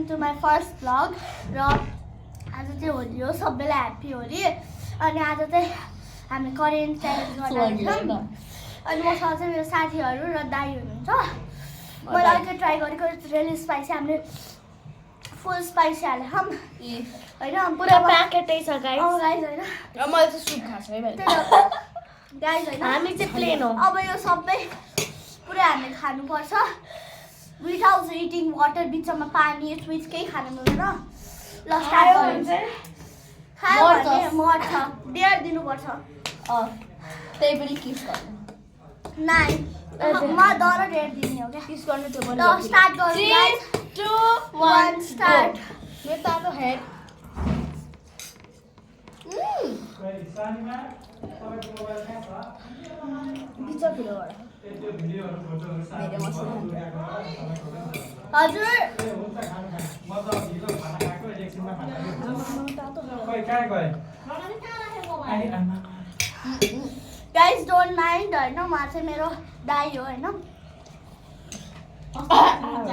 To my first vlog र आज चाहिँ होली हो सबैलाई ह्याप्पी होली अनि आज चाहिँ हामी करेन्ट च्यालेन्ज गर्दैछौँ अनि मसँग चाहिँ मेरो साथीहरू र दाइ हुनुहुन्छ मैले अलिकति ट्राई गरेको रियली स्पाइसी हामीले फुल स्पाइसी हालेको होइन पुरा प्याकेटै छ गाइस गाइस होइन मैले चाहिँ सुप खाएको छु है भाइ गाइस होइन हामी चाहिँ प्लेन हो अब यो सबै पुरै हामीले खानुपर्छ विदाउट इटिङ वाटर बिचमा पानी स्विच केही खानु मिल्दैन ल स्टार्ट गरौँ खायो भने मर्छ डेढ दिनुपर्छ त्यही पनि किस गर्नु नाइ म दर डेढ दिने हो क्या किस गर्नु त्यो पनि ल स्टार्ट गरौँ 3 2 1 स्टार्ट मेरो तातो हेड बिचा फिलोबाट धेरै मसला हजुर गाइस डोन्ट माइन्ड होइन उहाँ चाहिँ मेरो दाइ हो होइन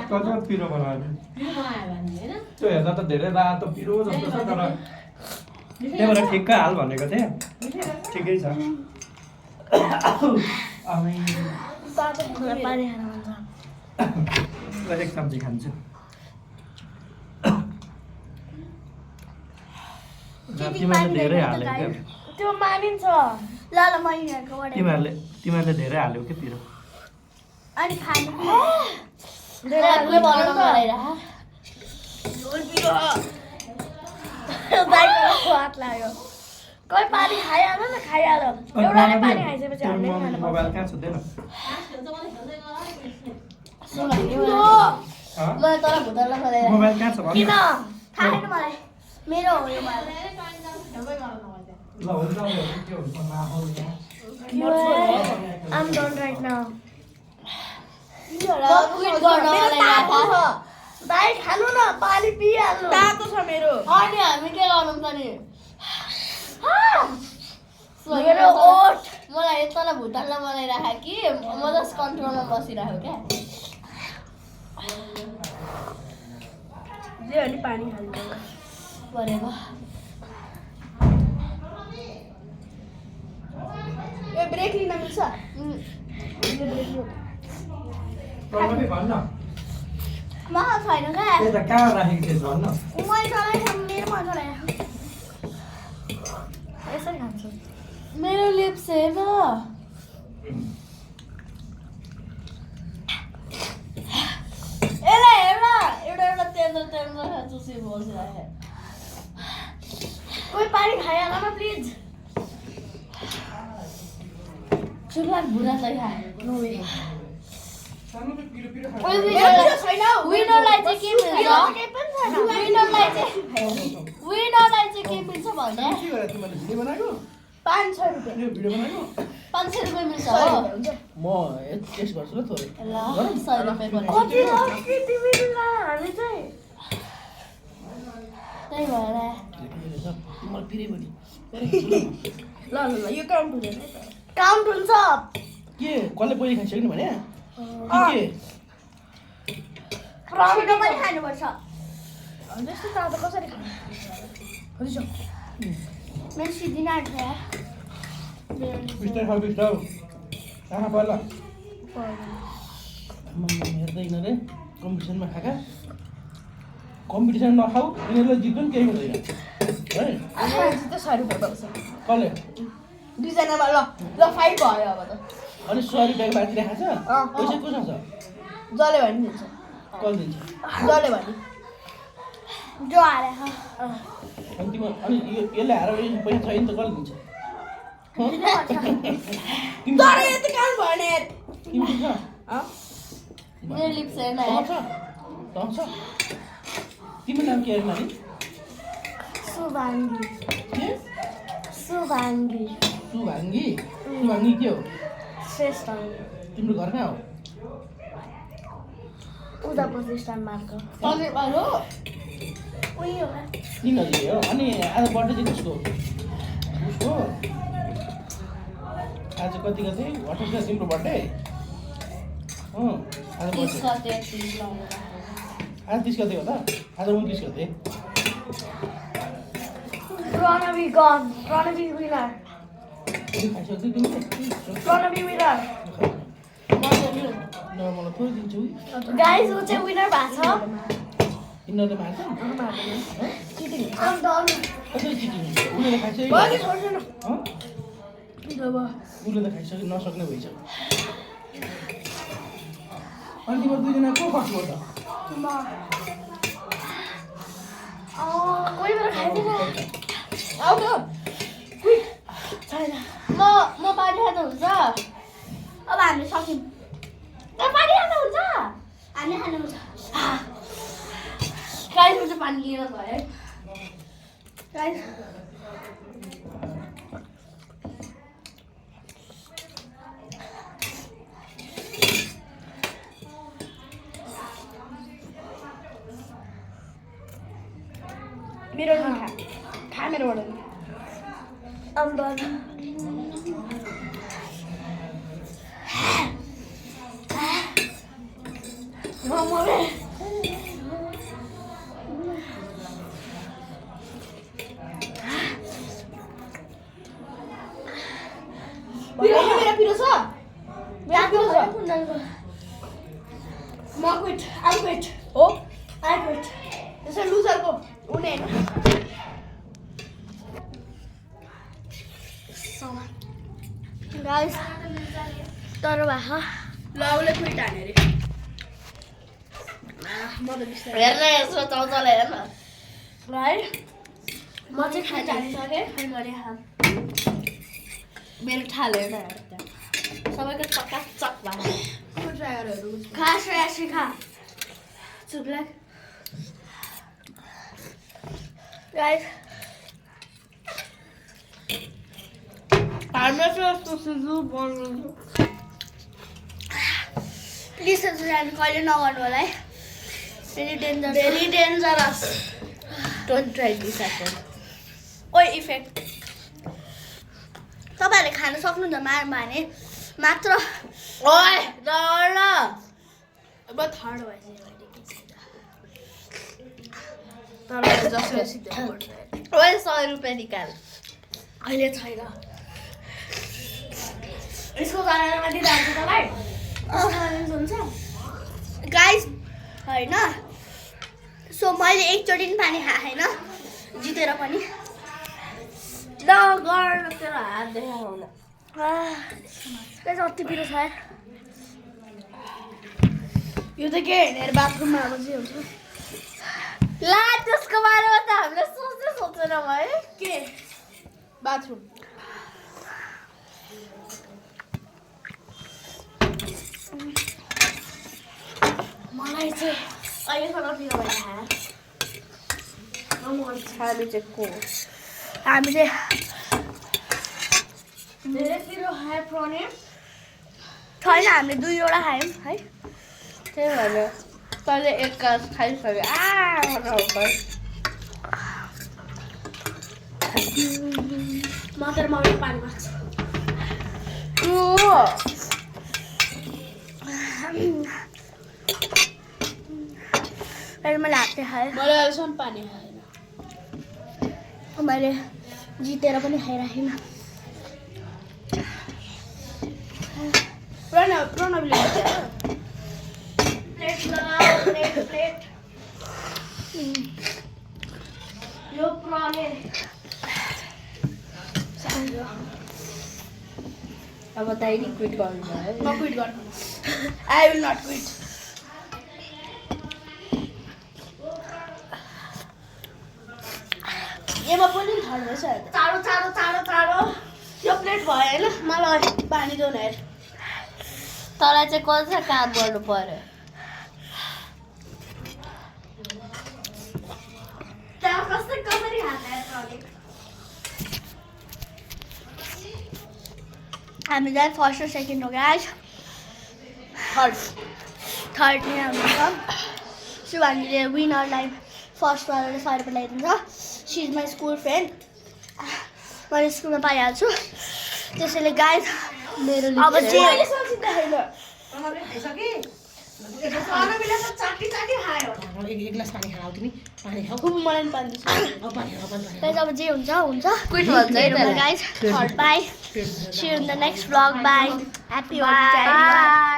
कस्तो पिरो बनायो त्यो हेर्दा त धेरै रातो पिरो जस्तो छ तर त्यही भएर ठिक्कै हाल भनेको थिएँ ठिकै छ पानी खान मन छ एक सब्जी खान्छु तिमीहरूले धेरै हाल्यो क्या त्यो मानिन्छ ल म यिनीहरूकोबाट तिमीहरूले धेरै हाल्यो कि पिरो अनि खानु धेरै हाल्नु बनाउनु गराइरह दाइको स्वाद लाग्यो कोही पानी खाइहाल्यो न खाइहाल्यो एउटाले पानी खाइसकेपछि हामीले खानु मोबाइल कहाँ छुँदैन मलाई तर भुतल्ला खोलेर मोबाइल कहाँ छ किन भन्नु थाहा छैन मलाई मेरो हो यो मोबाइल ल हुन्छ के हुन्छ माहौल यहाँ I'm done right now. दाइ खानु न पानी पिइहाल्नु तातो छ मेरो अनि हामी के गर्नु त नि मेरो ओठ मलाई यता भुतल्ला बनाइराख कि म जस्ट कन्ट्रोलमा बसिरहेको क्या जे अनि पानी खानु परेको ए ब्रेक लिन मिल्छ प्रणामी भन्न मसँग छैन क्या त्यही त कहाँ राखेको थिएछ भन्न मैले चलाएँ मेरोमा चलाएँ यसरी खान्छु मेरो लिप्स हेर यसलाई हेर एउटा तेन्द्र चुसी बसिराखे कोही पानी खाइहाल न प्लिज चुलाट भुरा चाहिँ खा नो वे विनरलाई चाहिँ के मिल्छ विनरलाई चाहिँ के मिल्छ भने 500 रुपियाँ 500 रुपियाँ मिल्छ हो म टेस्ट गर्छु ल थोरै ल 100 रुपियाँ कति हामी चाहिँ त्यही भएर मलाई पिरै पनि ल यो काउन्ट हुँदैन काउन्ट हुन्छ के कसले पहिले खाइसक्नु भने के छिटो पनि खानुपर्छ त्यस्तो तातो कसरी खानु कति छ मेरो सिद्धिन आँट्छ बिस्तारै खाऊ बिस्तारै खाना पर्ला हेर्दैन रे कम्पिटिसनमा खाका कम्पिटिसन नखाऊ यिनीहरूलाई जित्नु पनि केही हुँदैन है जित्छ 100 रुपियाँ पाउँछ कसले दुईजनामा ल 5 भयो अब त अनि 100 रुपियाँको बाँकी राखेको छ पैसा कोसँग छ जसले भने दिन्छ कसले दिन्छ जसले भने जो हारे अनि तिम्रो अनि यसले हारेर पैसा छैन त कसले दिन्छ तर यति काम भने तिमी दिन्छ मेरो लिप्स हेर्न तँ छ तिम्रो नाम के अरे नानी सुभाङ्गी के सुभाङ्गी सुभाङ्गी सुभाङ्गी के हो श्रेष्ठ तिम्रो घर कहाँ हो उता प्रतिष्ठान मार्ग हजुर हो उही हो 3,000 हो अनि आज बर्थडे चाहिँ कसको उसको आज कति गते 28 तिम्रो बर्थडे आज बर्थडे आज 30 गते हो त आज 29 गते Pronavi gone. Pronavi winner. खाइसक्यो तिमीले Pronavi winner. ल मलाई थोरै दिन्छु Guys, who चाहिँ winner भएको छ? यिनीहरूले मार्छ Cheating. I'm done. कसरी चिटिङ हुन्छ उनीहरूले खाइसक्यो Bagi छोड्दैन. उसले त खाइसक्यो नसक्ने भइसक्यो अनि तिम्रो दुईजना को फर्स्ट भयो त कोही बेला खाइदिनु आऊ त छैन म पानी खाँदा हुन्छ अब हामी सक्यौँ पानी खाँदा हुन्छ हामी खानुहुन्छ गाइस म चाहिँ पानी लिएर गएँ है गाइस मेरो नि खा मेरोबाट नि अम्बन मोमोले मेरा पिरो छ मेरा पिरो छ म क्विट आई क्विट हो आई क्विट त्यसै लुजरको उनी हैन गाइस तर भए ल उसले क्विट हाने रे म त बिस्तारै हेर्न यसो चौचल हेर न ल है म चाहिँ क्विट हानिसकेँ खै मैले खाम मेरो ठालेर हेर सबैको चकाचक भयो फुड ट्राई गरेर खा श्रेयसी खा चुपलाग गाइस हाम्रो चाहिँ सुसु बन्नु प्लिज त्यसरी हामी कहिले नगर्नु होला है very dangerous don't try this at ओइ इफेक्ट तपाईँहरूले खान सक्नुहुन्छ मार भने मात्र ओए डर अब थर्ड भएपछि तर जसले सिधै ओए 100 रुपैयाँ निकाल अहिले छैन यसको बारेमा दिइहाल्छु तपाईँ हुन्छ गाइस होइन सो मैले एकचोटि पनि पानी खाएँ होइन जितेर पनि ल गर्न तेरो हात देखाउन जति पिरो छ यार। यो त के हेरेर बाथरुममा अब चाहिँ हुन्छ ला त्यसको बारेमा त हामीले सोचेन भयो के बाथरुम मलाई चाहिँ अहिलेसम्म पिरो भएर खाएँ हामी चाहिँ को हामी चाहिँ धेरै पिरो खाए प्रने छैन हामीले दुईवटा खायौँ है त्यही भएर तैँले एक कास खाइसक्यो मटर मटर पानी माग्छ अहिले मैले हातले खाएँ मैले अहिलेसम्म पानी खाएन मैले जितेर पनि खाइराखेन प्रणवले प्लेट लगाऊ प्लेट यो प्रने अब तैँले क्विट गर्नु भयो म क्विट गर्नु आई विल नट क्विट एमा पनि थर्ड भएछ चाँडो चाँडो चाँडो चाँडो यो प्लेट भयो होइन मलाई पानी देऊ न हेर तँलाई चाहिँ कसरी काम गर्नु पर्यो त्यहाँ कसरी खाँदा हामी चाहिँ फर्स्ट र सेकेन्ड हो गाइस थर्ड नै हाम्रो छ शिवानीले विनरलाई फर्स्ट गरेर 100 रुपियाँ ल्याइदिन्छ she is my school friend मैले स्कुलमा पाइहाल्छु त्यसैले गाइस मेरो अब चाहिँ एक गिलास पानी खाऊ तिमी पानी खाऊ खुब मलाई पनि पानी दिन्छ पानी खाऊ पानी गाइस अब जे हुन्छ हुन्छ क्विट भन्छ है guys bye see you in the next vlog bye happy Holi